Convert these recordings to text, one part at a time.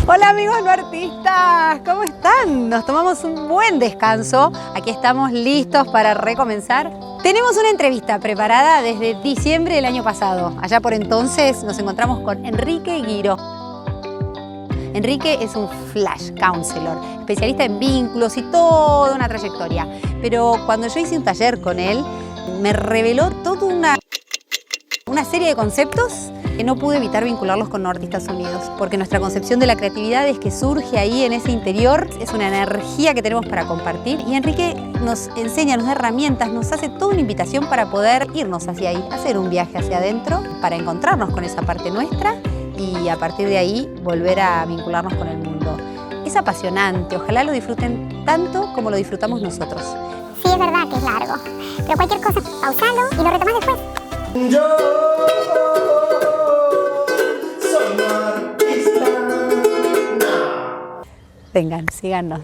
Hola amigos no artistas, ¿cómo están? Nos tomamos un buen descanso, aquí estamos listos para recomenzar. Tenemos una entrevista preparada desde diciembre del año pasado. Allá por entonces nos encontramos con Enrique Guiró. Enrique es un flash counselor, especialista en vínculos y toda una trayectoria. Pero cuando yo hice un taller con él, me reveló toda una serie de conceptos que no pude evitar vincularlos con No Artistas Unidos, porque nuestra concepción de la creatividad es que surge ahí en ese interior, es una energía que tenemos para compartir, y Enrique nos enseña, nos da herramientas, nos hace toda una invitación para poder irnos hacia ahí, hacer un viaje hacia adentro, para encontrarnos con esa parte nuestra y a partir de ahí volver a vincularnos con el mundo. Es apasionante, ojalá lo disfruten tanto como lo disfrutamos nosotros. Sí, es verdad que es largo, pero cualquier cosa, pausalo y lo retomás después. Yo soy un artista. Vengan, síganos.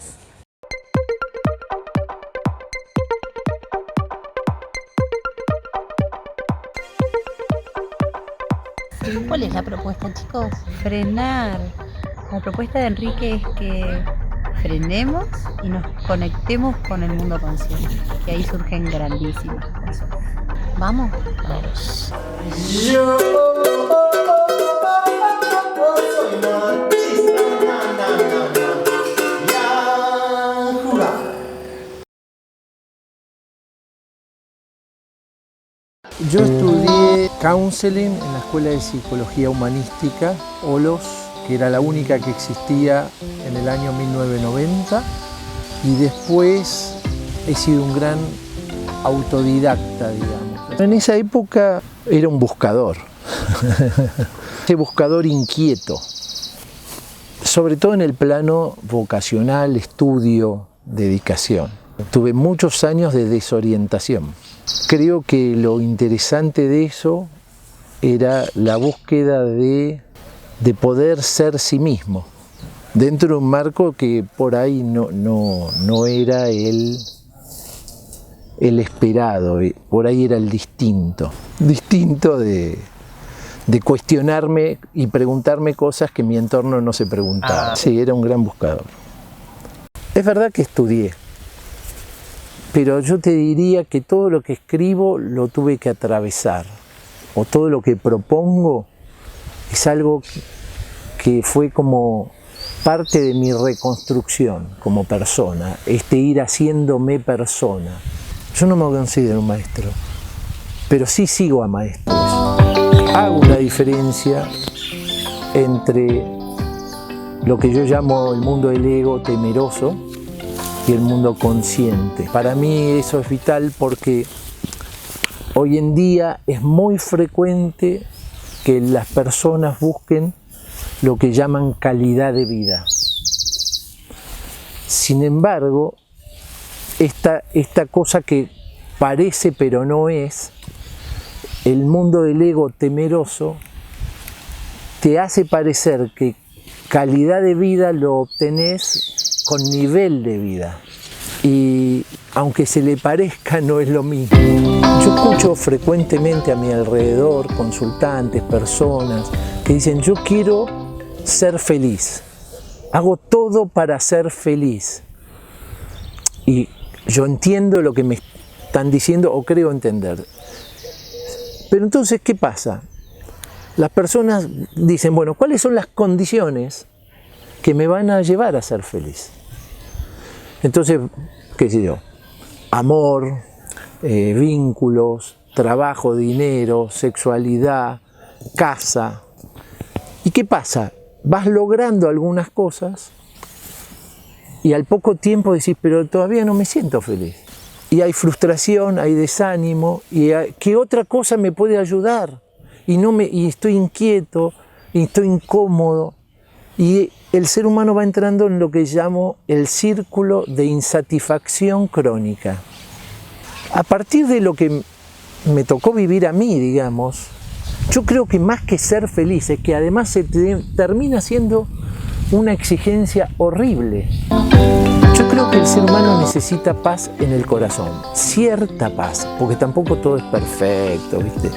¿Cuál es la propuesta, chicos? Frenar. La propuesta de Enrique es que frenemos y nos conectemos con el mundo consciente, que ahí surgen grandísimas cosas. ¿Vamos? Yo soy un artista. Ya, jura. Yo estudié counseling en la Escuela de Psicología Humanística, OLOS, que era la única que existía en el año 1990, y después he sido un gran autodidacta, digamos. En esa época era un buscador, ese buscador inquieto, sobre todo en el plano vocacional, estudio, dedicación. Tuve muchos años de desorientación. Creo que lo interesante de eso era la búsqueda de poder ser sí mismo, dentro de un marco que por ahí no era el esperado, por ahí era el distinto de cuestionarme y preguntarme cosas que mi entorno no se preguntaba. Sí, era un gran buscador. Es verdad que estudié, pero yo te diría que todo lo que escribo lo tuve que atravesar, o todo lo que propongo es algo que fue como parte de mi reconstrucción como persona, ir haciéndome persona. Yo no me considero un maestro, pero sí sigo a maestros. Hago una diferencia entre lo que yo llamo el mundo del ego temeroso y el mundo consciente. Para mí eso es vital porque hoy en día es muy frecuente que las personas busquen lo que llaman calidad de vida. Sin embargo, esta cosa que parece pero no es, el mundo del ego temeroso te hace parecer que calidad de vida lo obtenés con nivel de vida. Y aunque se le parezca, no es lo mismo. Yo escucho frecuentemente a mi alrededor consultantes, personas que dicen: yo quiero ser feliz, hago todo para ser feliz. Y yo entiendo lo que me están diciendo, o creo entender. Pero entonces, ¿qué pasa? Las personas dicen: bueno, ¿cuáles son las condiciones que me van a llevar a ser feliz? Entonces, qué sé yo, amor, vínculos, trabajo, dinero, sexualidad, casa. ¿Y qué pasa? Vas logrando algunas cosas y al poco tiempo decís: pero todavía no me siento feliz. Y hay frustración, hay desánimo, y ¿qué otra cosa me puede ayudar? Y estoy inquieto, y estoy incómodo. Y el ser humano va entrando en lo que llamo el círculo de insatisfacción crónica. A partir de lo que me tocó vivir a mí, digamos, yo creo que más que ser feliz, es que además se termina siendo una exigencia horrible. Yo creo que el ser humano necesita paz en el corazón, cierta paz, porque tampoco todo es perfecto, ¿viste?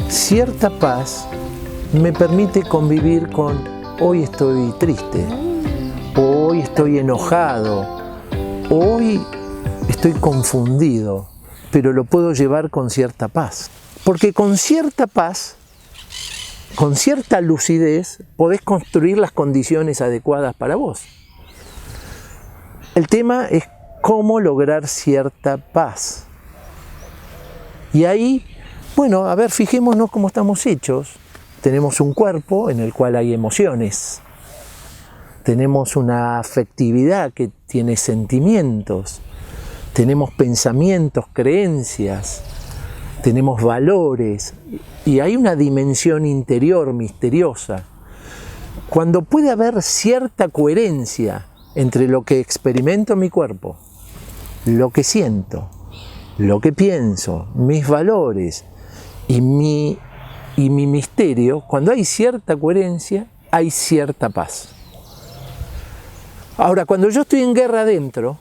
Cierta paz me permite convivir con hoy estoy triste, o hoy estoy enojado, o hoy estoy confundido, pero lo puedo llevar con cierta paz. Porque con cierta paz, con cierta lucidez, podés construir las condiciones adecuadas para vos. El tema es cómo lograr cierta paz. Y ahí, bueno, a ver, fijémonos cómo estamos hechos. Tenemos un cuerpo en el cual hay emociones. Tenemos una afectividad que tiene sentimientos. Tenemos pensamientos, creencias. Tenemos valores. Y hay una dimensión interior misteriosa. Cuando puede haber cierta coherencia entre lo que experimento en mi cuerpo, lo que siento, lo que pienso, mis valores y mi misterio, cuando hay cierta coherencia, hay cierta paz. Ahora, cuando yo estoy en guerra adentro,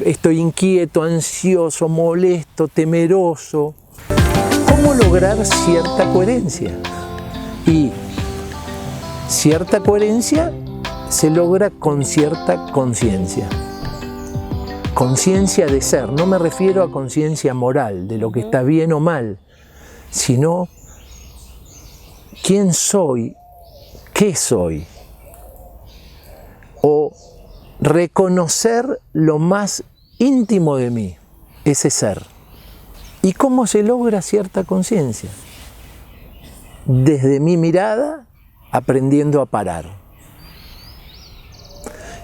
estoy inquieto, ansioso, molesto, temeroso, ¿cómo lograr cierta coherencia? Y cierta coherencia se logra con cierta conciencia. Conciencia de ser, no me refiero a conciencia moral, de lo que está bien o mal, sino quién soy, qué soy. O reconocer lo más íntimo de mí, ese ser. ¿Y cómo se logra cierta conciencia? Desde mi mirada, aprendiendo a parar.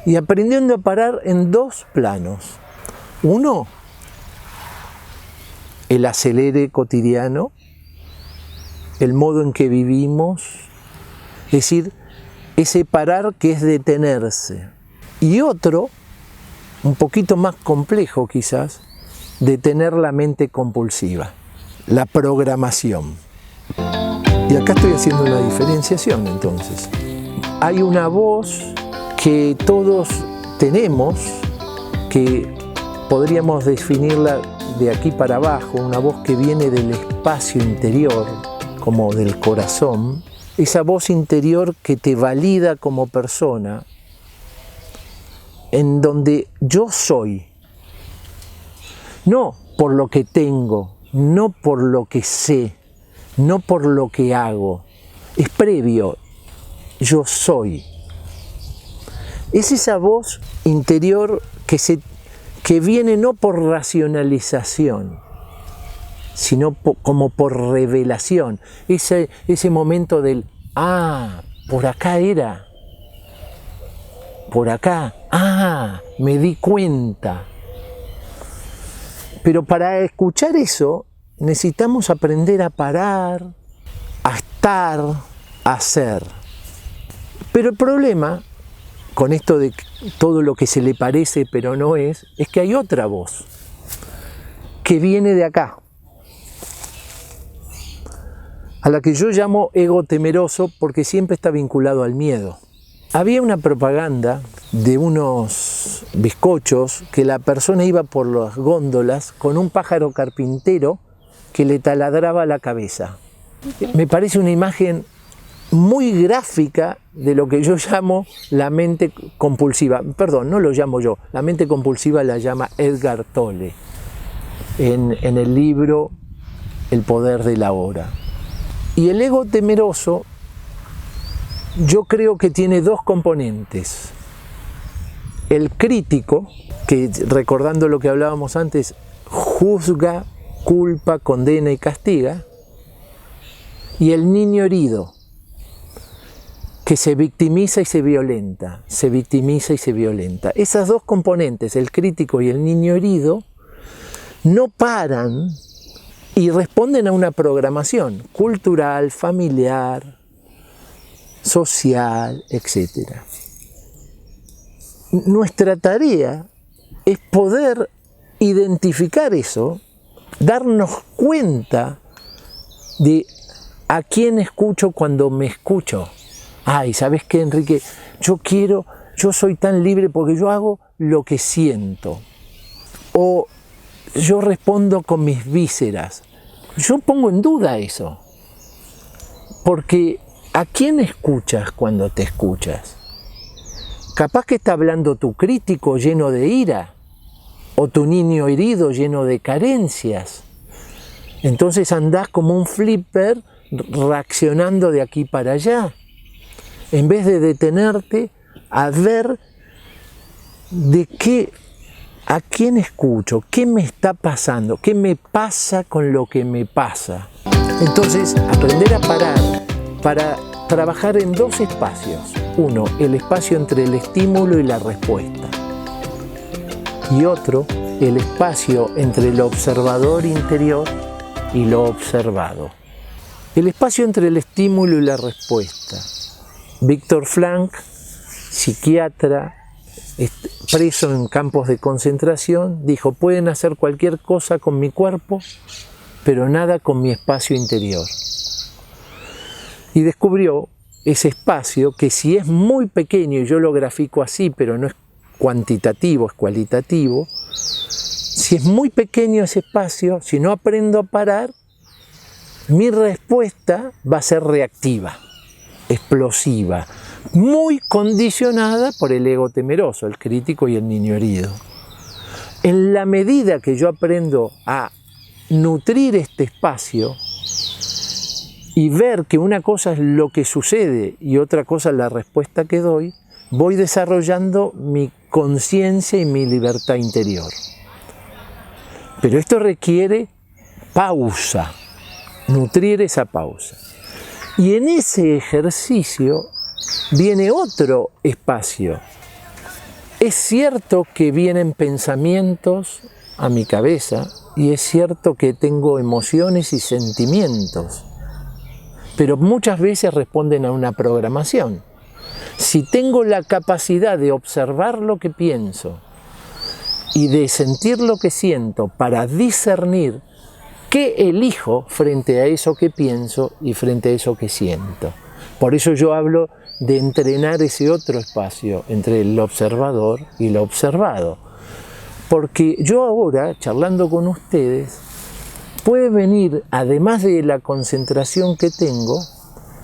Y aprendiendo a parar en dos planos. Uno, el acelere cotidiano, el modo en que vivimos, es decir, ese parar que es detenerse. Y otro, un poquito más complejo quizás, detener la mente compulsiva, la programación. Y acá estoy haciendo una diferenciación entonces. Hay una voz que todos tenemos, que podríamos definirla de aquí para abajo, una voz que viene del espacio interior, como del corazón, esa voz interior que te valida como persona, en donde yo soy, no por lo que tengo, no por lo que sé, no por lo que hago, es previo, yo soy. Es esa voz interior que viene no por racionalización, sino como por revelación. Ese momento del, por acá era, por acá, me di cuenta. Pero para escuchar eso, necesitamos aprender a parar, a estar, a ser. Pero el problema con esto de todo lo que se le parece pero no es que hay otra voz que viene de acá, a la que yo llamo ego temeroso porque siempre está vinculado al miedo. Había una propaganda de unos bizcochos que la persona iba por las góndolas con un pájaro carpintero que le taladraba la cabeza. Me parece una imagen muy gráfica de lo que yo llamo la mente compulsiva. Perdón, no lo llamo yo, la mente compulsiva la llama Edgar Tolle en el libro El poder de la hora. Y el ego temeroso yo creo que tiene dos componentes. El crítico, que recordando lo que hablábamos antes, juzga, culpa, condena y castiga. Y el niño herido, que se victimiza y se violenta, se victimiza y se violenta. Esas dos componentes, el crítico y el niño herido, no paran y responden a una programación cultural, familiar, social, etc. Nuestra tarea es poder identificar eso, darnos cuenta de a quién escucho cuando me escucho. Ay, ¿sabes qué, Enrique? Yo soy tan libre porque yo hago lo que siento. O yo respondo con mis vísceras. Yo pongo en duda eso. Porque ¿A quién escuchas cuando te escuchas? Capaz que está hablando tu crítico lleno de ira, o tu niño herido lleno de carencias. Entonces andás como un flipper reaccionando de aquí para allá, en vez de detenerte a ver a quién escucho, qué me está pasando, qué me pasa con lo que me pasa. Entonces, aprender a parar para trabajar en dos espacios. Uno, el espacio entre el estímulo y la respuesta. Y otro, el espacio entre el observador interior y lo observado. El espacio entre el estímulo y la respuesta. Viktor Frankl, psiquiatra, preso en campos de concentración, dijo: pueden hacer cualquier cosa con mi cuerpo, pero nada con mi espacio interior. Y descubrió ese espacio que, si es muy pequeño, y yo lo grafico así, pero no es cuantitativo, es cualitativo, si es muy pequeño ese espacio, si no aprendo a parar, mi respuesta va a ser reactiva, explosiva, muy condicionada por el ego temeroso, el crítico y el niño herido. En la medida que yo aprendo a nutrir este espacio y ver que una cosa es lo que sucede y otra cosa es la respuesta que doy, voy desarrollando mi conciencia y mi libertad interior. Pero esto requiere pausa, nutrir esa pausa. Y en ese ejercicio viene otro espacio. Es cierto que vienen pensamientos a mi cabeza y es cierto que tengo emociones y sentimientos, pero muchas veces responden a una programación. Si tengo la capacidad de observar lo que pienso y de sentir lo que siento para discernir qué elijo frente a eso que pienso y frente a eso que siento. Por eso yo hablo de entrenar ese otro espacio entre el observador y lo observado. Porque yo ahora, charlando con ustedes, puede venir, además de la concentración que tengo,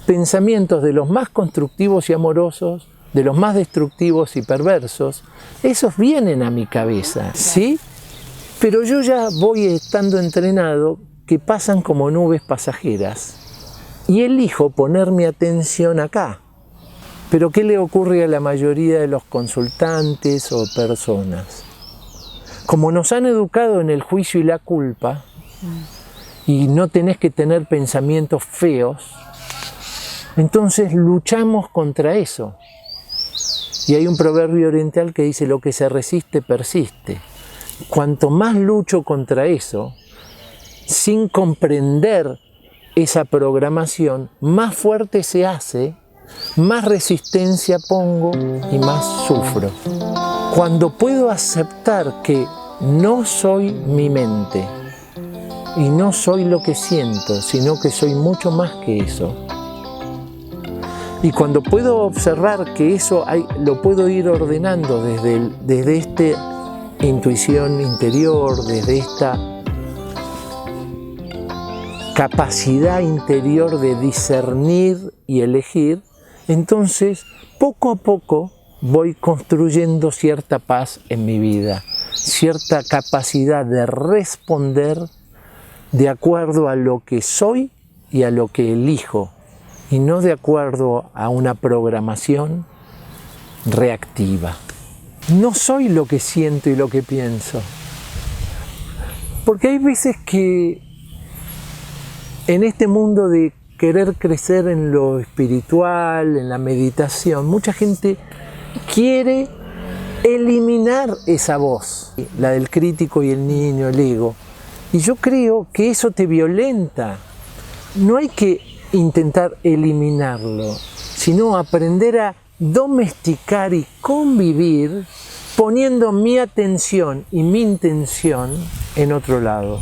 pensamientos de los más constructivos y amorosos, de los más destructivos y perversos. Esos vienen a mi cabeza, ¿sí? Pero yo ya voy estando entrenado que pasan como nubes pasajeras y elijo poner mi atención acá. Pero ¿qué le ocurre a la mayoría de los consultantes o personas? Como nos han educado en el juicio y la culpa, y no tenés que tener pensamientos feos, entonces luchamos contra eso. Y hay un proverbio oriental que dice: lo que se resiste, persiste. Cuanto más lucho contra eso, sin comprender esa programación, más fuerte se hace, más resistencia pongo y más sufro. Cuando puedo aceptar que no soy mi mente y no soy lo que siento, sino que soy mucho más que eso, y cuando puedo observar que eso lo puedo ir ordenando desde esta intuición interior, desde esta capacidad interior de discernir y elegir, entonces poco a poco voy construyendo cierta paz en mi vida, cierta capacidad de responder de acuerdo a lo que soy y a lo que elijo, y no de acuerdo a una programación reactiva. No soy lo que siento y lo que pienso. Porque hay veces que en este mundo de querer crecer en lo espiritual, en la meditación, mucha gente quiere eliminar esa voz, la del crítico y el niño, el ego. Y yo creo que eso te violenta. No hay que intentar eliminarlo, sino aprender a domesticar y convivir poniendo mi atención y mi intención en otro lado.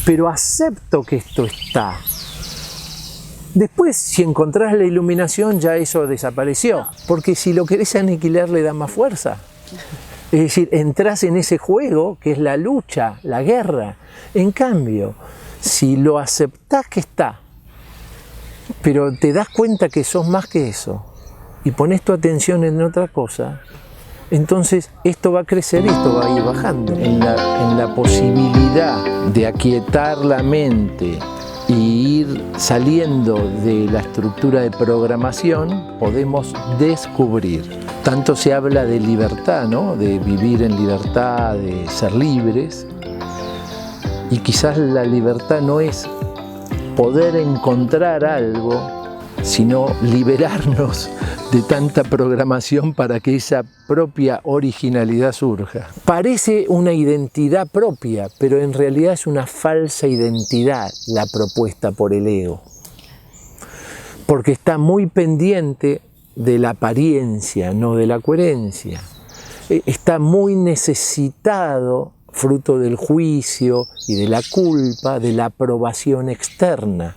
Pero acepto que esto está. Después, si encontrás la iluminación, ya eso desapareció, porque si lo querés aniquilar le da más fuerza. Es decir, entrás en ese juego que es la lucha, la guerra. En cambio, si lo aceptás que está pero te das cuenta que sos más que eso y pones tu atención en otra cosa, entonces esto va a crecer y esto va a ir bajando. En la posibilidad de aquietar la mente y ir saliendo de la estructura de programación, podemos descubrir. Tanto se habla de libertad, ¿no? De vivir en libertad, de ser libres, y quizás la libertad no es poder encontrar algo, sino liberarnos de tanta programación para que esa propia originalidad surja. Parece una identidad propia, pero en realidad es una falsa identidad la propuesta por el ego, porque está muy pendiente de la apariencia, no de la coherencia. Está muy necesitado, fruto del juicio y de la culpa, de la aprobación externa.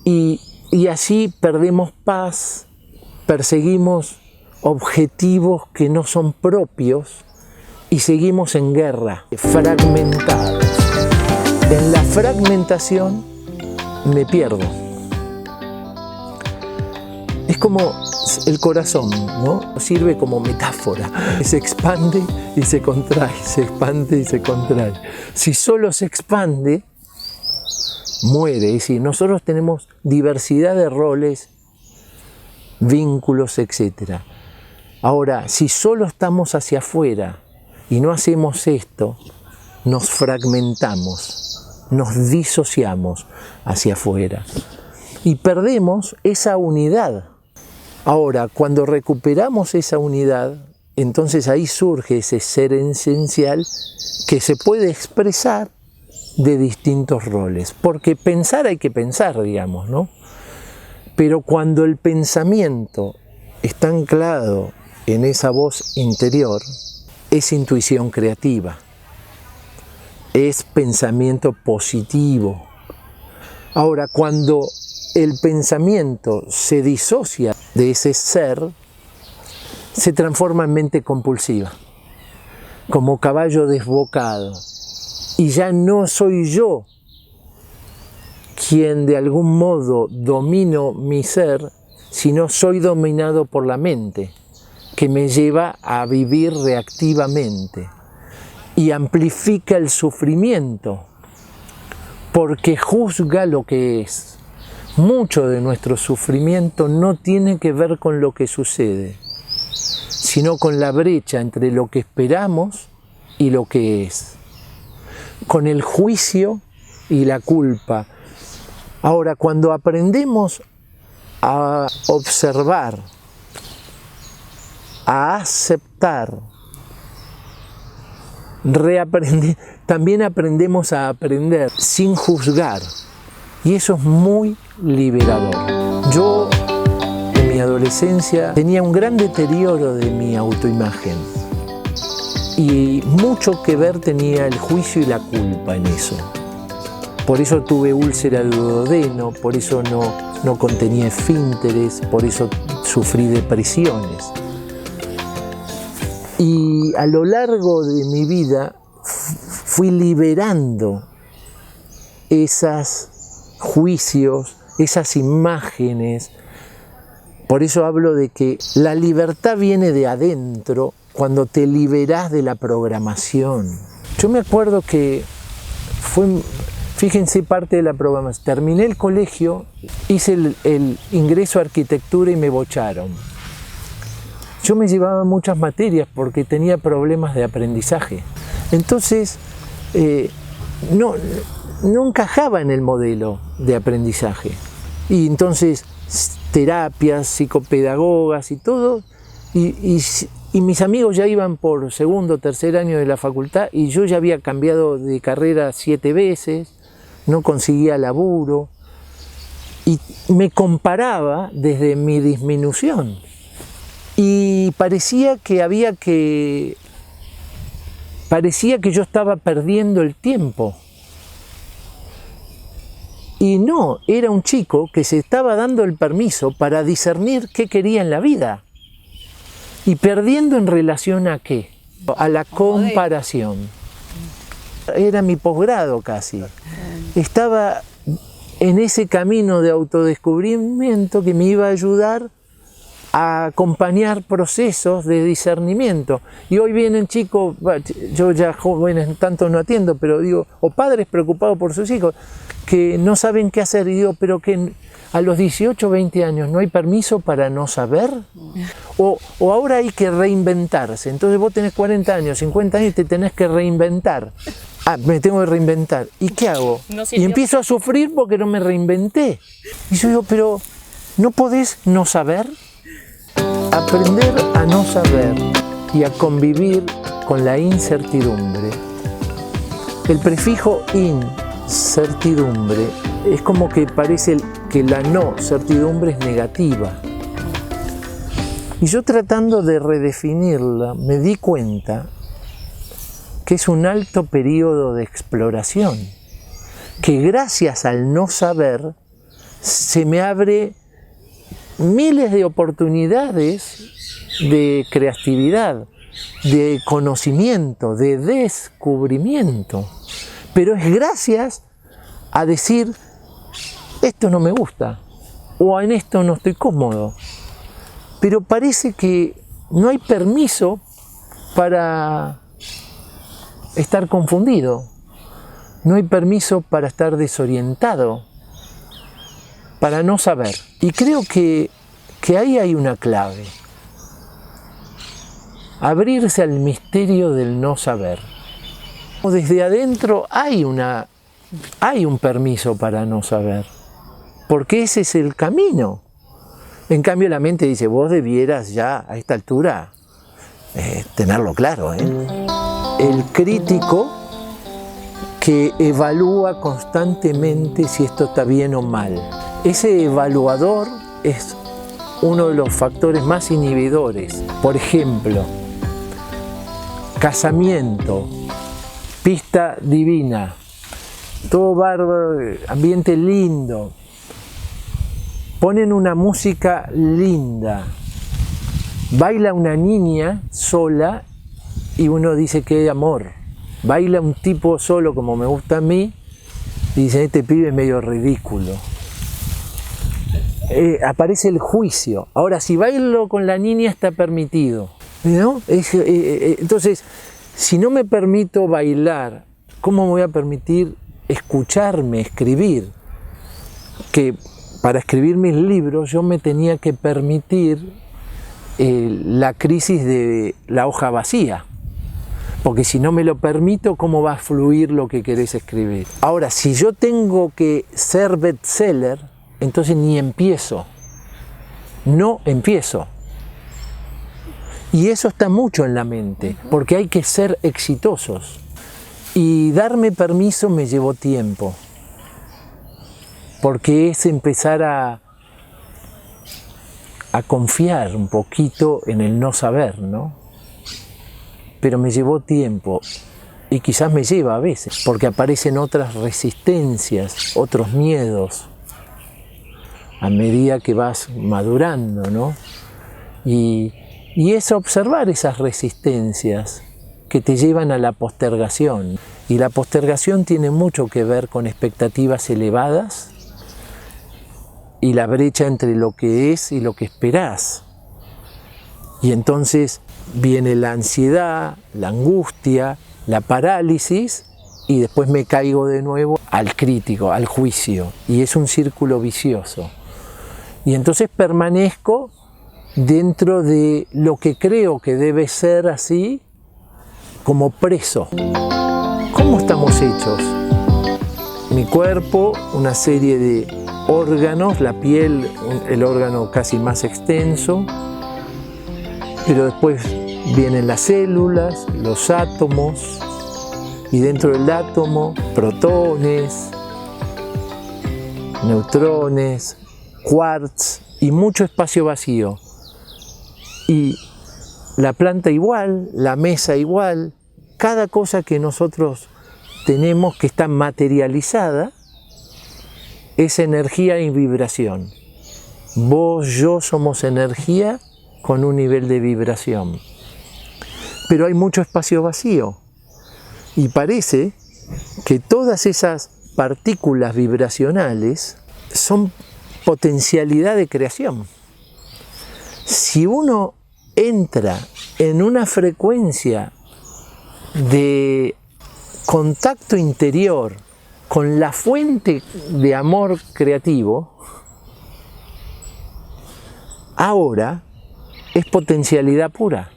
Y así perdemos paz, perseguimos objetivos que no son propios y seguimos en guerra, fragmentados. En la fragmentación me pierdo. Es como el corazón, ¿no? Sirve como metáfora. Se expande y se contrae, se expande y se contrae. Si solo se expande, muere. Es decir, nosotros tenemos diversidad de roles, vínculos, etc. Ahora, si solo estamos hacia afuera y no hacemos esto, nos fragmentamos, nos disociamos hacia afuera y perdemos esa unidad. Ahora, cuando recuperamos esa unidad, entonces ahí surge ese ser esencial que se puede expresar de distintos roles, porque pensar hay que pensar, digamos, ¿no? Pero cuando el pensamiento está anclado en esa voz interior, es intuición creativa, es pensamiento positivo. Ahora, cuando el pensamiento se disocia de ese ser, se transforma en mente compulsiva, como caballo desbocado. Y ya no soy yo quien de algún modo domino mi ser, sino soy dominado por la mente, que me lleva a vivir reactivamente y amplifica el sufrimiento, porque juzga lo que es. Mucho de nuestro sufrimiento no tiene que ver con lo que sucede, sino con la brecha entre lo que esperamos y lo que es, con el juicio y la culpa. Ahora, cuando aprendemos a observar, a aceptar, también aprendemos a aprender sin juzgar, y eso es muy liberador. Yo, en mi adolescencia, tenía un gran deterioro de mi autoimagen, y mucho que ver tenía el juicio y la culpa en eso. Por eso tuve úlcera de duodeno, por eso no contenía esfínteres, por eso sufrí depresiones. Y a lo largo de mi vida fui liberando esos juicios, esas imágenes. Por eso hablo de que la libertad viene de adentro cuando te liberás de la programación. Yo me acuerdo que fíjense parte de la programación. Terminé el colegio, hice el ingreso a arquitectura y me bocharon. Yo me llevaba muchas materias porque tenía problemas de aprendizaje. Entonces, no encajaba en el modelo de aprendizaje. Y entonces, terapias, psicopedagogas y todo, y mis amigos ya iban por segundo o tercer año de la facultad y yo ya había cambiado de carrera 7 veces, no conseguía laburo y me comparaba desde mi disminución y parecía que yo estaba perdiendo el tiempo. Y no, era un chico que se estaba dando el permiso para discernir qué quería en la vida. Y perdiendo en relación a qué? A la comparación. Era mi posgrado casi. Estaba en ese camino de autodescubrimiento que me iba a ayudar a acompañar procesos de discernimiento. Y hoy vienen chicos, yo ya jóvenes tanto no atiendo, pero digo, o padres preocupados por sus hijos, que no saben qué hacer, y digo, pero que a los 18 o 20 años no hay permiso para no saber, o ahora hay que reinventarse. Entonces vos tenés 40 años, 50 años y te tenés que reinventar. Me tengo que reinventar. ¿Y qué hago? Y empiezo a sufrir porque no me reinventé. Y yo digo, pero ¿no podés no saber? Aprender a no saber y a convivir con la incertidumbre. El prefijo incertidumbre es como que parece que la no certidumbre es negativa. Y yo, tratando de redefinirla, me di cuenta que es un alto periodo de exploración, que gracias al no saber se me abre miles de oportunidades de creatividad, de conocimiento, de descubrimiento. Pero es gracias a decir, esto no me gusta, o en esto no estoy cómodo. Pero parece que no hay permiso para estar confundido, no hay permiso para estar desorientado, para no saber. Y creo que ahí hay una clave. Abrirse al misterio del no saber. Desde adentro hay un permiso para no saber, porque ese es el camino. En cambio la mente dice, vos debieras ya a esta altura tenerlo claro. El crítico que evalúa constantemente si esto está bien o mal. Ese evaluador es uno de los factores más inhibidores. Por ejemplo, casamiento, pista divina, todo bárbaro, ambiente lindo, ponen una música linda, baila una niña sola y uno dice que amor, baila un tipo solo como me gusta a mí y dicen, este pibe es medio ridículo. Aparece el juicio. Ahora, si bailo con la niña está permitido, ¿no? Entonces, si no me permito bailar, ¿cómo me voy a permitir escucharme, escribir? Que para escribir mis libros yo me tenía que permitir la crisis de la hoja vacía. Porque si no me lo permito, ¿cómo va a fluir lo que querés escribir? Ahora, si yo tengo que ser bestseller, entonces ni empiezo, no empiezo. Y eso está mucho en la mente, porque hay que ser exitosos. Y darme permiso me llevó tiempo, porque es empezar a confiar un poquito en el no saber, ¿no? Pero me llevó tiempo, y quizás me lleva a veces, porque aparecen otras resistencias, otros miedos, a medida que vas madurando, ¿no? Y es observar esas resistencias que te llevan a la postergación. Y la postergación tiene mucho que ver con expectativas elevadas y la brecha entre lo que es y lo que esperás. Y entonces viene la ansiedad, la angustia, la parálisis, y después me caigo de nuevo al crítico, al juicio. Y es un círculo vicioso. Y entonces permanezco dentro de lo que creo que debe ser así, como preso. ¿Cómo estamos hechos? Mi cuerpo, una serie de órganos, la piel, el órgano casi más extenso, pero después vienen las células, los átomos, y dentro del átomo, protones, neutrones, quarks y mucho espacio vacío. Y la planta igual, la mesa igual, cada cosa que nosotros tenemos que está materializada es energía y vibración. Vos, yo somos energía con un nivel de vibración. Pero hay mucho espacio vacío y parece que todas esas partículas vibracionales son potencialidad de creación. Si uno entra en una frecuencia de contacto interior con la fuente de amor creativo, ahora es potencialidad pura,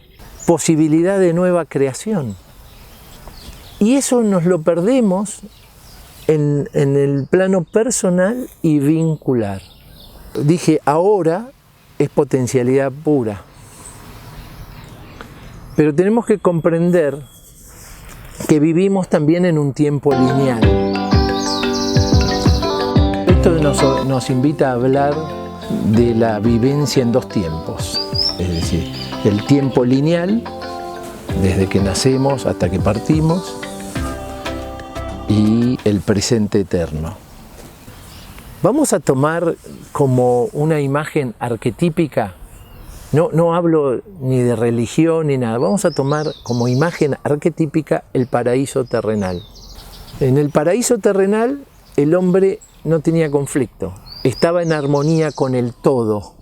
posibilidad de nueva creación. Y eso nos lo perdemos en el plano personal y vincular. Dije, ahora es potencialidad pura. Pero tenemos que comprender que vivimos también en un tiempo lineal. Esto nos invita a hablar de la vivencia en dos tiempos. Es decir, el tiempo lineal, desde que nacemos hasta que partimos, y el presente eterno. Vamos a tomar como una imagen arquetípica, no hablo ni de religión ni nada, vamos a tomar como imagen arquetípica el paraíso terrenal. En el paraíso terrenal el hombre no tenía conflicto, estaba en armonía con el todo,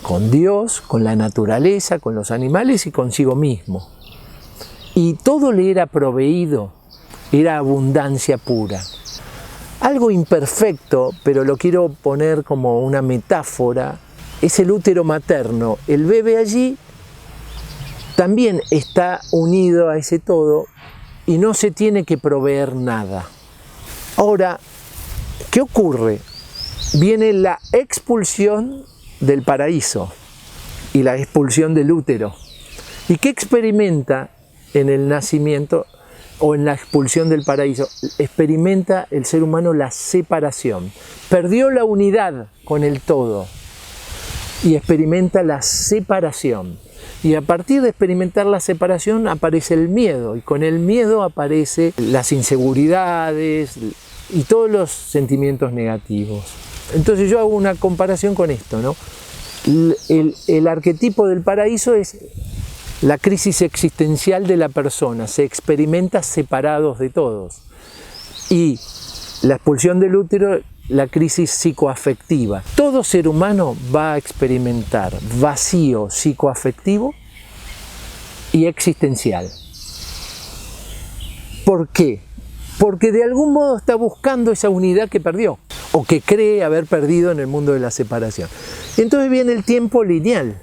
con Dios, con la naturaleza, con los animales y consigo mismo. Y todo le era proveído. Era abundancia pura. Algo imperfecto, pero lo quiero poner como una metáfora, es el útero materno. El bebé allí también está unido a ese todo y no se tiene que proveer nada. Ahora, ¿qué ocurre? Viene la expulsión del paraíso y la expulsión del útero. ¿Y qué experimenta en el nacimiento o en la expulsión del paraíso? Experimenta el ser humano la separación. Perdió la unidad con el todo y experimenta la separación. Y a partir de experimentar la separación aparece el miedo, y con el miedo aparecen las inseguridades y todos los sentimientos negativos. Entonces yo hago una comparación con esto, ¿no? El arquetipo del paraíso es la crisis existencial de la persona, se experimenta separados de todos. Y la expulsión del útero, la crisis psicoafectiva. Todo ser humano va a experimentar vacío psicoafectivo y existencial. ¿Por qué? Porque de algún modo está buscando esa unidad que perdió o que cree haber perdido en el mundo de la separación. Entonces viene el tiempo lineal,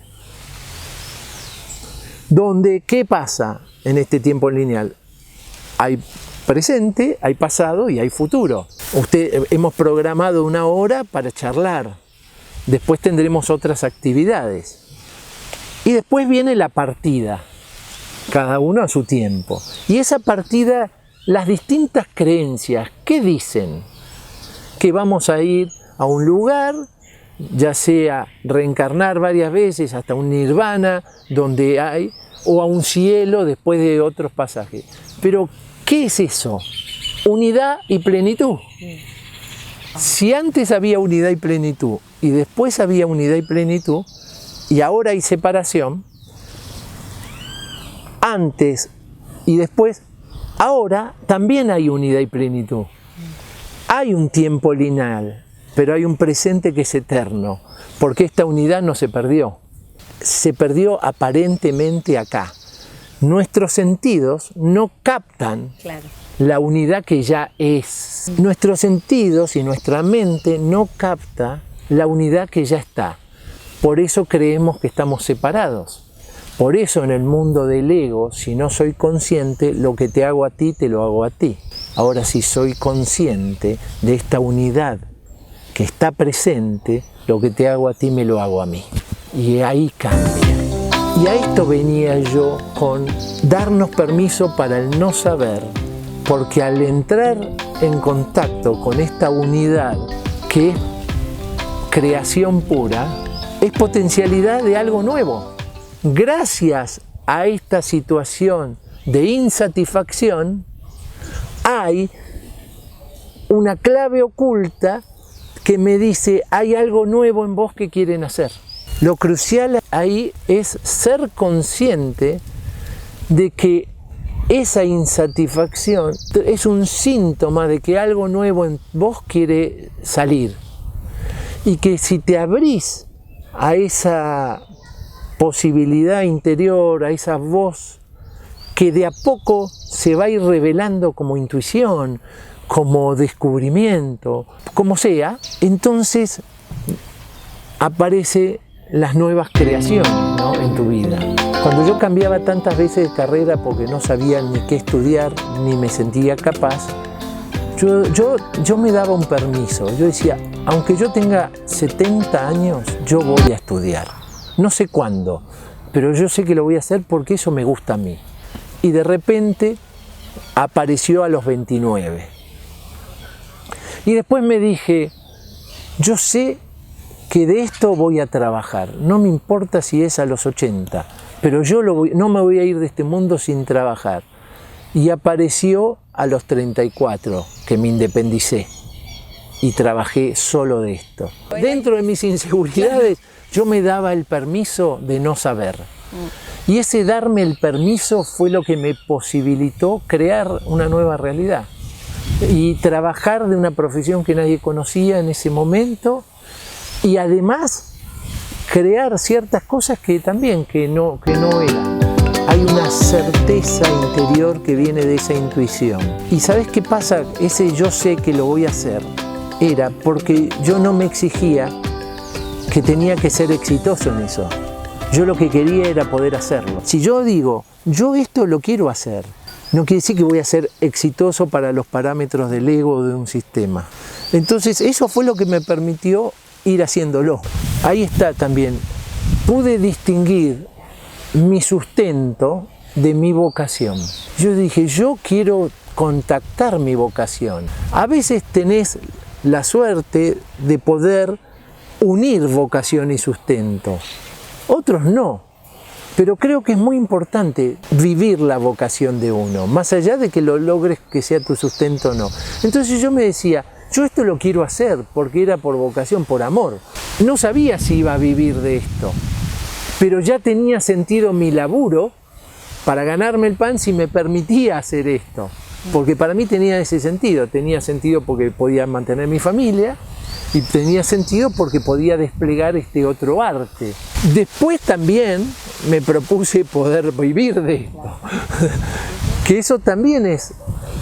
donde, ¿qué pasa en este tiempo lineal? Hay presente, hay pasado y hay futuro. Hemos programado una hora para charlar, después tendremos otras actividades y después viene la partida, cada uno a su tiempo. Y esa partida, las distintas creencias, ¿qué dicen? Que vamos a ir a un lugar, ya sea reencarnar varias veces hasta un nirvana donde hay, o a un cielo después de otros pasajes. Pero, ¿qué es eso? Unidad y plenitud. Si antes había unidad y plenitud, y después había unidad y plenitud, y ahora hay separación, antes y después, ahora también hay unidad y plenitud. Hay un tiempo lineal, pero hay un presente que es eterno, porque esta unidad no se perdió. Se perdió aparentemente acá. Nuestros sentidos no captan la unidad que ya es. Nuestros sentidos y nuestra mente no capta la unidad que ya está. Por eso creemos que estamos separados. Por eso en el mundo del ego, si no soy consciente, lo que te hago a ti, te lo hago a ti. Ahora, si soy consciente de esta unidad que está presente, lo que te hago a ti, me lo hago a mí. Y ahí cambia. Y a esto venía yo con darnos permiso para el no saber, porque al entrar en contacto con esta unidad que es creación pura, es potencialidad de algo nuevo. Gracias a esta situación de insatisfacción, hay una clave oculta que me dice, hay algo nuevo en vos que quieren hacer. Lo crucial ahí es ser consciente de que esa insatisfacción es un síntoma de que algo nuevo en vos quiere salir. Y que si te abrís a esa posibilidad interior, a esa voz que de a poco se va a ir revelando como intuición, como descubrimiento, como sea, entonces aparecen las nuevas creaciones, ¿no?, en tu vida. Cuando yo cambiaba tantas veces de carrera porque no sabía ni qué estudiar, ni me sentía capaz, yo me daba un permiso. Yo decía, aunque yo tenga 70 años, yo voy a estudiar. No sé cuándo, pero yo sé que lo voy a hacer porque eso me gusta a mí. Y de repente apareció a los 29. Y después me dije, yo sé que de esto voy a trabajar. No me importa si es a los 80, pero yo no me voy a ir de este mundo sin trabajar. Y apareció a los 34, que me independicé y trabajé solo de esto. Dentro de mis inseguridades, yo me daba el permiso de no saber. Y ese darme el permiso fue lo que me posibilitó crear una nueva realidad. Y trabajar de una profesión que nadie conocía en ese momento. Y además, crear ciertas cosas que también que no eran. Hay una certeza interior que viene de esa intuición. ¿Y sabes qué pasa? Ese yo sé que lo voy a hacer era porque yo no me exigía que tenía que ser exitoso en eso. Yo lo que quería era poder hacerlo. Si yo digo, yo esto lo quiero hacer, no quiere decir que voy a ser exitoso para los parámetros del ego de un sistema. Entonces eso fue lo que me permitió ir haciéndolo. Ahí está también. Pude distinguir mi sustento de mi vocación. Yo dije, yo quiero contactar mi vocación. A veces tenés la suerte de poder unir vocación y sustento. Otros no. Pero creo que es muy importante vivir la vocación de uno, más allá de que lo logres que sea tu sustento o no. Entonces yo me decía, yo esto lo quiero hacer porque era por vocación, por amor. No sabía si iba a vivir de esto, pero ya tenía sentido mi laburo para ganarme el pan si me permitía hacer esto. Porque para mí tenía ese sentido porque podía mantener mi familia y tenía sentido porque podía desplegar este otro arte. Después también me propuse poder vivir de esto, que eso también es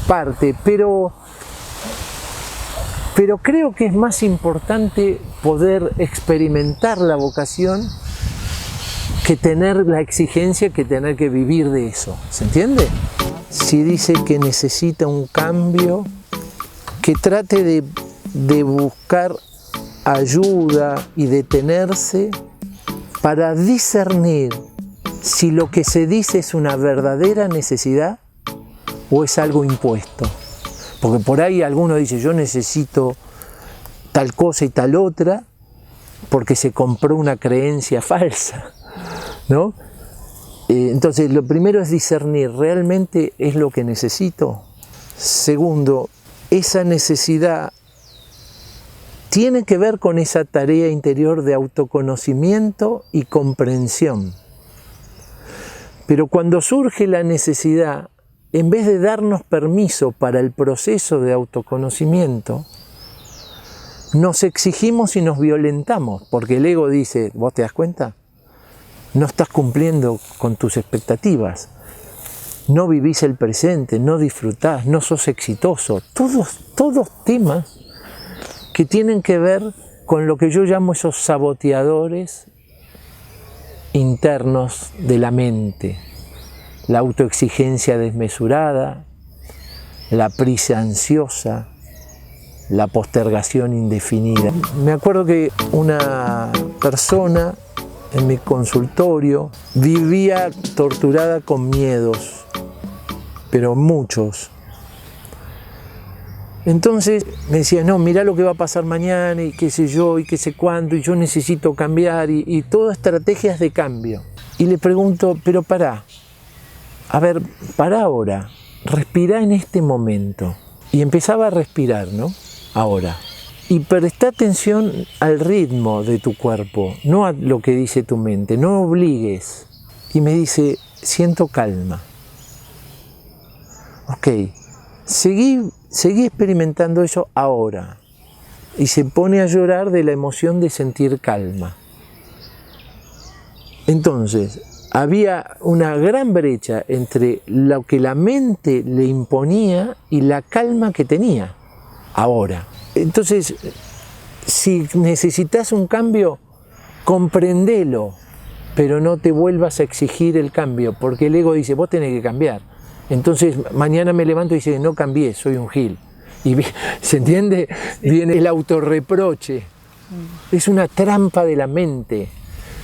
parte, pero creo que es más importante poder experimentar la vocación que tener la exigencia, que tener que vivir de eso. ¿Se entiende? Si dice que necesita un cambio, que trate de buscar ayuda y detenerse para discernir si lo que se dice es una verdadera necesidad o es algo impuesto. Porque por ahí alguno dice, yo necesito tal cosa y tal otra, porque se compró una creencia falsa, ¿no? Entonces, lo primero es discernir, ¿realmente es lo que necesito? Segundo, esa necesidad tiene que ver con esa tarea interior de autoconocimiento y comprensión. Pero cuando surge la necesidad, en vez de darnos permiso para el proceso de autoconocimiento, nos exigimos y nos violentamos, porque el ego dice, ¿vos te das cuenta? No estás cumpliendo con tus expectativas, no vivís el presente, no disfrutás, no sos exitoso. Todos temas que tienen que ver con lo que yo llamo esos saboteadores internos de la mente. La autoexigencia desmesurada, la prisa ansiosa, la postergación indefinida. Me acuerdo que una persona en mi consultorio vivía torturada con miedos, pero muchos. Entonces me decía, no, mirá lo que va a pasar mañana y qué sé yo y qué sé cuándo y yo necesito cambiar y todas estrategias de cambio. Y le pregunto, pero pará, a ver, pará ahora, respirá en este momento. Y empezaba a respirar, ¿no? Ahora. Y presta atención al ritmo de tu cuerpo, no a lo que dice tu mente, no obligues. Y me dice, siento calma. ok, seguí experimentando eso ahora. Y se pone a llorar de la emoción de sentir calma. Entonces, había una gran brecha entre lo que la mente le imponía y la calma que tenía ahora. Entonces, si necesitas un cambio, comprendelo, pero no te vuelvas a exigir el cambio, porque el ego dice, vos tenés que cambiar. Entonces, mañana me levanto y dice, no cambié, soy un gil. Y ¿se entiende? Viene el autorreproche. Es una trampa de la mente.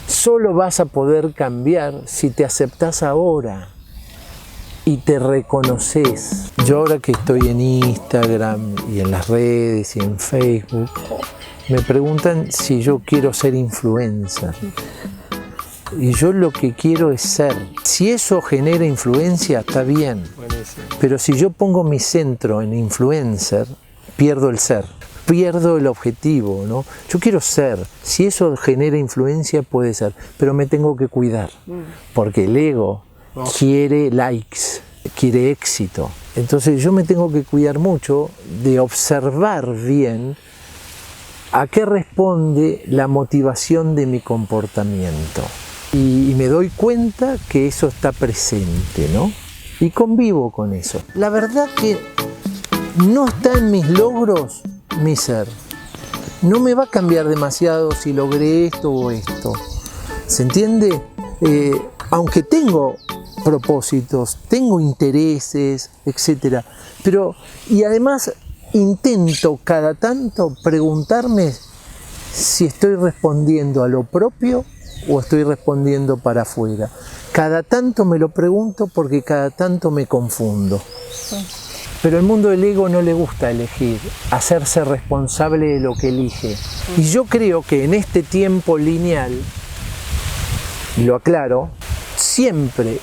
Solo vas a poder cambiar si te aceptás ahora y te reconoces. Yo ahora que estoy en Instagram y en las redes y en Facebook, me preguntan si yo quiero ser influencer. Y yo lo que quiero es ser. Si eso genera influencia, está bien. Pero si yo pongo mi centro en influencer, pierdo el ser, pierdo el objetivo, ¿no? Yo quiero ser. Si eso genera influencia, puede ser. Pero me tengo que cuidar. Porque el ego quiere likes, quiere éxito. Entonces yo me tengo que cuidar mucho de observar bien a qué responde la motivación de mi comportamiento. Y me doy cuenta que eso está presente, ¿no? Y convivo con eso. La verdad que no está en mis logros mi ser. No me va a cambiar demasiado si logré esto o esto. ¿Se entiende? Aunque tengo propósitos, tengo intereses, etc. Y además intento cada tanto preguntarme si estoy respondiendo a lo propio o estoy respondiendo para afuera. Cada tanto me lo pregunto porque cada tanto me confundo. Pero el mundo del ego no le gusta elegir, hacerse responsable de lo que elige. Y yo creo que en este tiempo lineal, y lo aclaro, siempre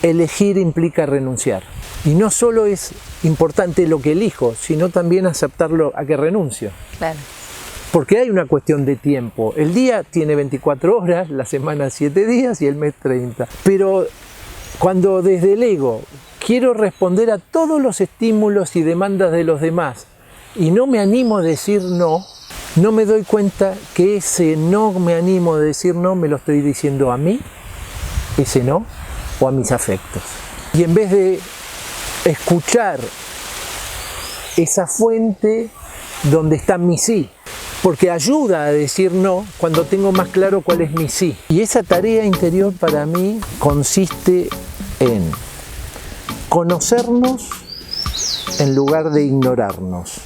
elegir implica renunciar. Y no solo es importante lo que elijo, sino también aceptarlo a que renuncio. Claro. Porque hay una cuestión de tiempo. El día tiene 24 horas, la semana 7 días y el mes 30. Pero cuando desde el ego quiero responder a todos los estímulos y demandas de los demás y no me animo a decir no, no me doy cuenta que ese no me animo a decir no me lo estoy diciendo a mí, ese no, o a mis afectos. Y en vez de escuchar esa fuente donde está mi sí, porque ayuda a decir no cuando tengo más claro cuál es mi sí. Y esa tarea interior para mí consiste en conocernos en lugar de ignorarnos,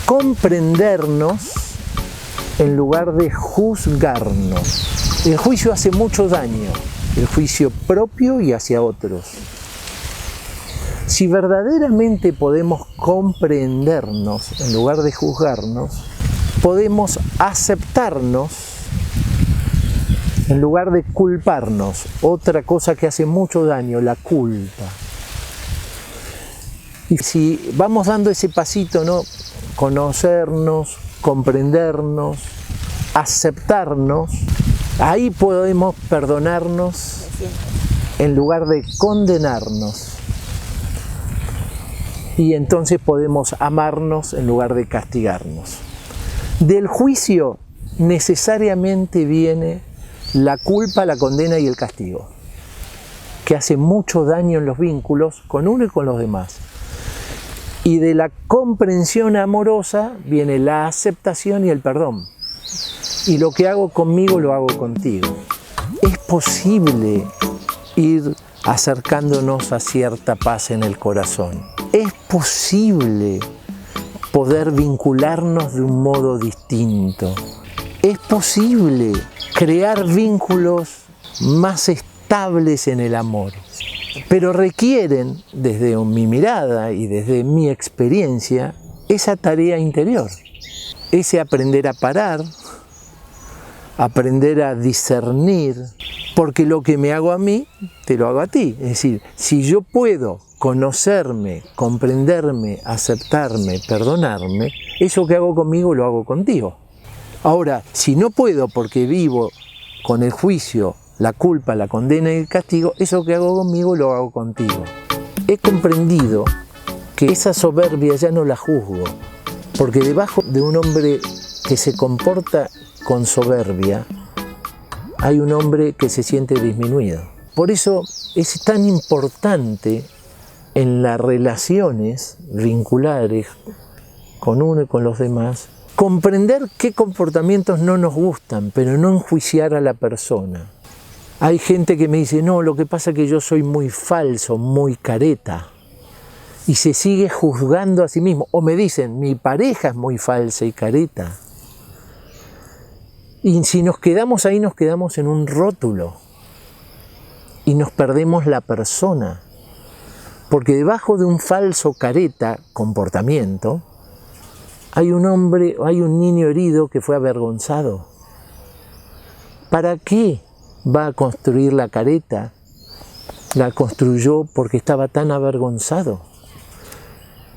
comprendernos en lugar de juzgarnos. El juicio hace mucho daño, el juicio propio y hacia otros. Si verdaderamente podemos comprendernos en lugar de juzgarnos, podemos aceptarnos en lugar de culparnos. Otra cosa que hace mucho daño, la culpa. Y si vamos dando ese pasito, ¿no? Conocernos, comprendernos, aceptarnos, ahí podemos perdonarnos en lugar de condenarnos. Y entonces podemos amarnos en lugar de castigarnos. Del juicio necesariamente viene la culpa, la condena y el castigo, que hace mucho daño en los vínculos con uno y con los demás. Y de la comprensión amorosa viene la aceptación y el perdón. Y lo que hago conmigo lo hago contigo. Es posible ir acercándonos a cierta paz en el corazón. Es posible poder vincularnos de un modo distinto. Es posible crear vínculos más estables en el amor, pero requieren, desde mi mirada y desde mi experiencia, esa tarea interior, ese aprender a parar, aprender a discernir, porque lo que me hago a mí, te lo hago a ti. Es decir, si yo puedo conocerme, comprenderme, aceptarme, perdonarme, eso que hago conmigo lo hago contigo. Ahora, si no puedo porque vivo con el juicio, la culpa, la condena y el castigo, eso que hago conmigo lo hago contigo. he comprendido que esa soberbia ya no la juzgo, porque debajo de un hombre que se comporta con soberbia hay un hombre que se siente disminuido. Por eso es tan importante en las relaciones vinculares con uno y con los demás comprender qué comportamientos no nos gustan, pero no enjuiciar a la persona. Hay gente que me dice, no, lo que pasa es que yo soy muy falso, muy careta, y se sigue juzgando a sí mismo. O me dicen, mi pareja es muy falsa y careta. Y si nos quedamos ahí, nos quedamos en un rótulo y nos perdemos la persona. Porque debajo de un falso careta comportamiento hay un hombre, hay un niño herido que fue avergonzado. ¿Para qué va a construir la careta? La construyó porque estaba tan avergonzado.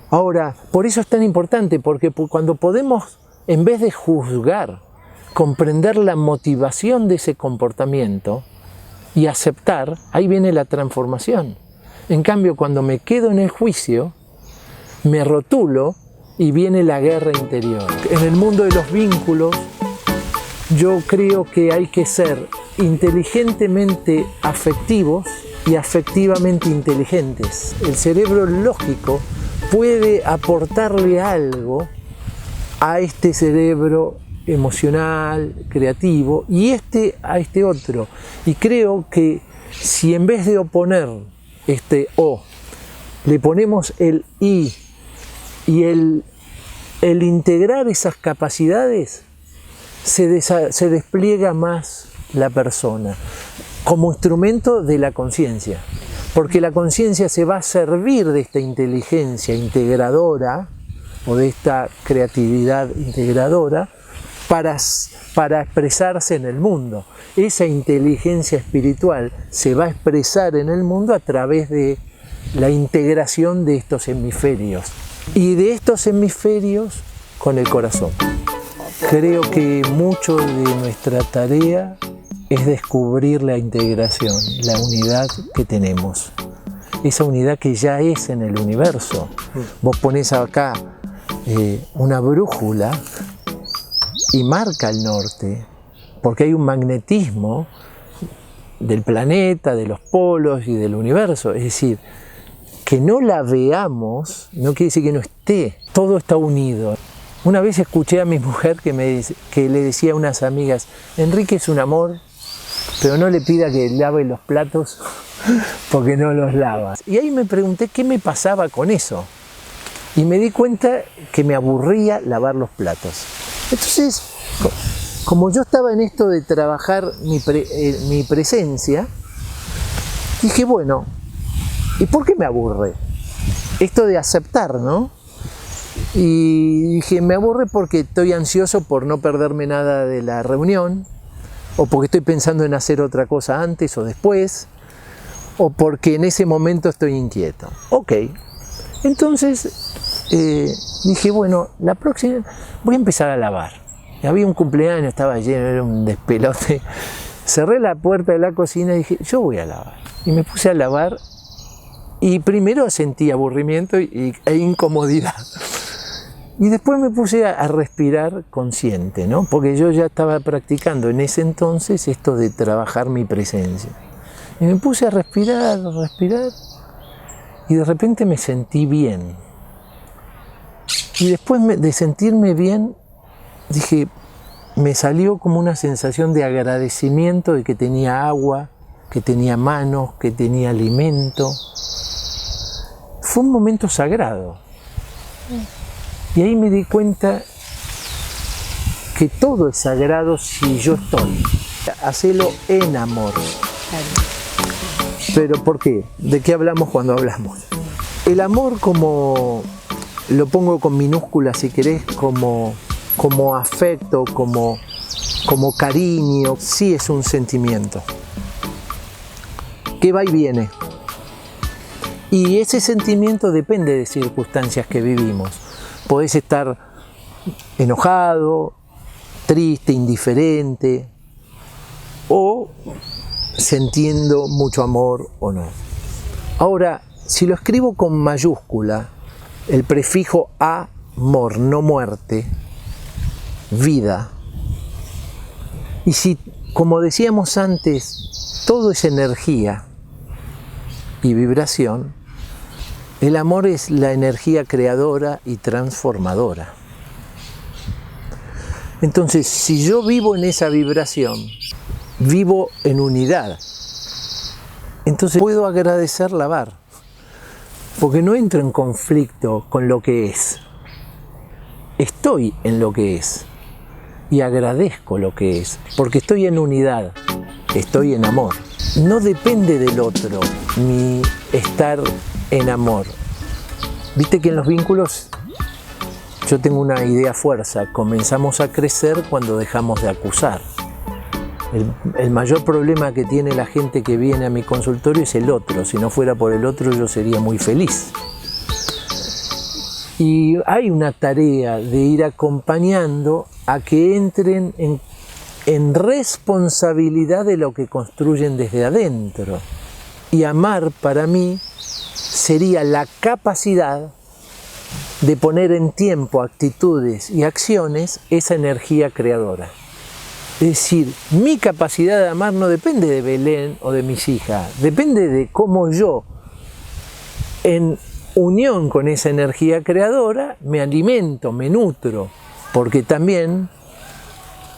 Ahora, por eso es tan importante, porque cuando podemos, en vez de juzgar, comprender la motivación de ese comportamiento y aceptar, ahí viene la transformación. En cambio, cuando me quedo en el juicio, me rotulo y viene la guerra interior. En el mundo de los vínculos, yo creo que hay que ser inteligentemente afectivos y afectivamente inteligentes. El cerebro lógico puede aportarle algo a este cerebro emocional, creativo, y a este otro. Y creo que si en vez de oponer este O, le ponemos el I y el integrar esas capacidades, se despliega más la persona como instrumento de la conciencia, porque la conciencia se va a servir de esta inteligencia integradora o de esta creatividad integradora para expresarse en el mundo. Esa inteligencia espiritual se va a expresar en el mundo a través de la integración de estos hemisferios y de estos hemisferios con el corazón. Creo que mucho de nuestra tarea es descubrir la integración, la unidad que tenemos, esa unidad que ya es en el universo. Vos ponés acá una brújula y marca el norte, porque hay un magnetismo del planeta, de los polos y del universo. Es decir, que no la veamos no quiere decir que no esté, todo está unido. Una vez escuché a mi mujer que le decía a unas amigas, Enrique es un amor, pero no le pida que lave los platos porque no los lava. Y ahí me pregunté qué me pasaba con eso. Y me di cuenta que me aburría lavar los platos. Entonces, como yo estaba en esto de trabajar mi presencia, dije, bueno, ¿y por qué me aburre? Esto de aceptar, ¿no? Y dije, me aburre porque estoy ansioso por no perderme nada de la reunión, o porque estoy pensando en hacer otra cosa antes o después, o porque en ese momento estoy inquieto. Ok, entonces dije, bueno, la próxima voy a empezar a lavar. Había un cumpleaños, estaba lleno, era un despelote. Cerré la puerta de la cocina y dije, yo voy a lavar. Y me puse a lavar y primero sentí aburrimiento e incomodidad. Y después me puse a respirar consciente, ¿no? Porque yo ya estaba practicando en ese entonces esto de trabajar mi presencia. Y me puse a respirar, y de repente me sentí bien. Y después de sentirme bien, dije, me salió como una sensación de agradecimiento de que tenía agua, que tenía manos, que tenía alimento. Fue un momento sagrado. Y ahí me di cuenta que todo es sagrado si yo estoy. Hacelo en amor. ¿Pero por qué? ¿De qué hablamos cuando hablamos? El amor, como lo pongo con minúsculas si querés, como afecto, como cariño, sí es un sentimiento que va y viene. Y ese sentimiento depende de circunstancias que vivimos. Podés estar enojado, triste, indiferente, o sintiendo mucho amor o no. Ahora, si lo escribo con mayúscula, el prefijo amor, no muerte, vida, y si, como decíamos antes, todo es energía y vibración, el amor es la energía creadora y transformadora. Entonces, si yo vivo en esa vibración, vivo en unidad, entonces puedo agradecer lavar, porque no entro en conflicto con lo que es. Estoy en lo que es y agradezco lo que es, porque estoy en unidad, estoy en amor. No depende del otro mi estar en amor. Viste que en los vínculos yo tengo una idea fuerza, comenzamos a crecer cuando dejamos de acusar. El mayor problema que tiene la gente que viene a mi consultorio es el otro. Si no fuera por el otro, yo sería muy feliz. Y hay una tarea de ir acompañando a que entren en responsabilidad de lo que construyen desde adentro. Y amar para mí sería la capacidad de poner en tiempo, actitudes y acciones esa energía creadora. Es decir, mi capacidad de amar no depende de Belén o de mis hijas, depende de cómo yo, en unión con esa energía creadora, me alimento, me nutro, porque también,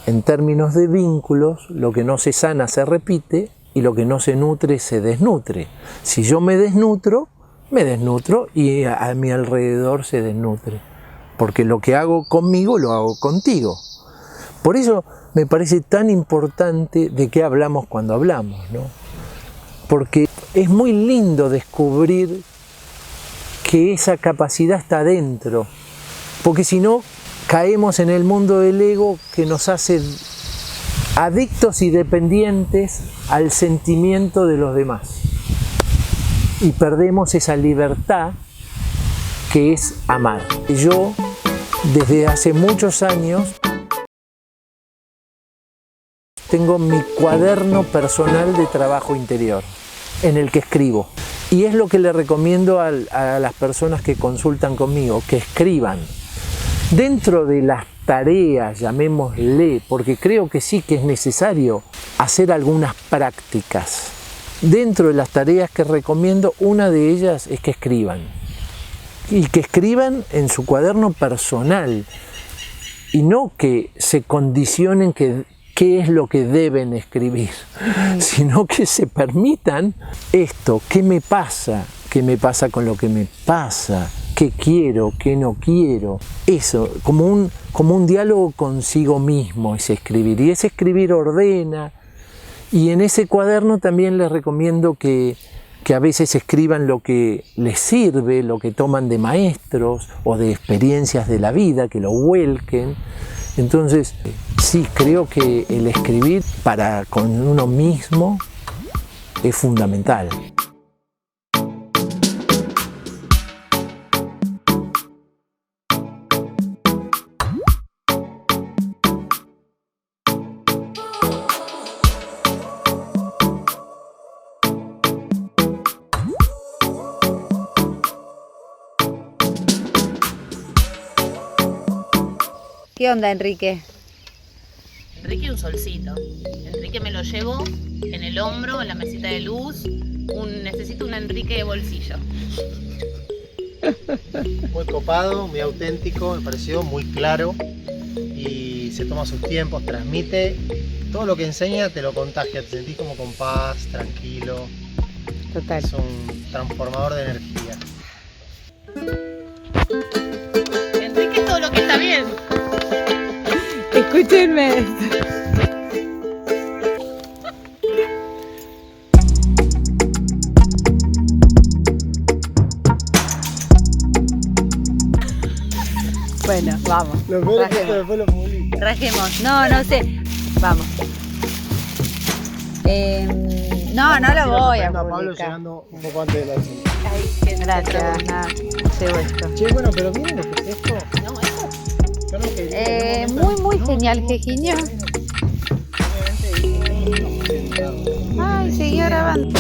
en términos de vínculos, lo que no se sana se repite y lo que no se nutre se desnutre. Si yo me desnutro y a mi alrededor se desnutre, porque lo que hago conmigo lo hago contigo. Por eso me parece tan importante de qué hablamos cuando hablamos, ¿no? Porque es muy lindo descubrir que esa capacidad está dentro, porque si no caemos en el mundo del ego que nos hace adictos y dependientes al sentimiento de los demás. Y perdemos esa libertad que es amar. Yo, desde hace muchos años, tengo mi cuaderno personal de trabajo interior, en el que escribo. Y es lo que le recomiendo a las personas que consultan conmigo, que escriban. Dentro de las tareas, llamémosle, porque creo que sí que es necesario hacer algunas prácticas. Dentro de las tareas que recomiendo, una de ellas es que escriban. Y que escriban en su cuaderno personal. Y no que se condicionen qué es lo que deben escribir, sino que se permitan esto, qué me pasa con lo que me pasa, qué quiero, qué no quiero. Eso, como un diálogo consigo mismo es escribir, y ese escribir ordena. Y en ese cuaderno también les recomiendo que a veces escriban lo que les sirve, lo que toman de maestros o de experiencias de la vida, que lo vuelquen. Entonces, sí, creo que el escribir con uno mismo es fundamental. ¿Qué onda, Enrique? Enrique un solcito. Enrique me lo llevo en el hombro, en la mesita de luz. Necesito un Enrique de bolsillo. Muy copado, muy auténtico, me pareció muy claro y se toma sus tiempos, transmite. Todo lo que enseña te lo contagia, te sentís como con paz, tranquilo. Total. Es un transformador de energía. Enrique es todo lo que está bien. Escúchenme. Bueno, vamos. Lo peor es que esto después lo publica. Rajemos. No sé. Vamos. No lo voy a A Pablo publicar. llegando un poco antes de la cena. Ay, gracias. Nada, llevo esto. Che, bueno, pero miren lo que es esto. No, eso. Yo no quería, Muy genial, Jejiño. Ay, seguí grabando.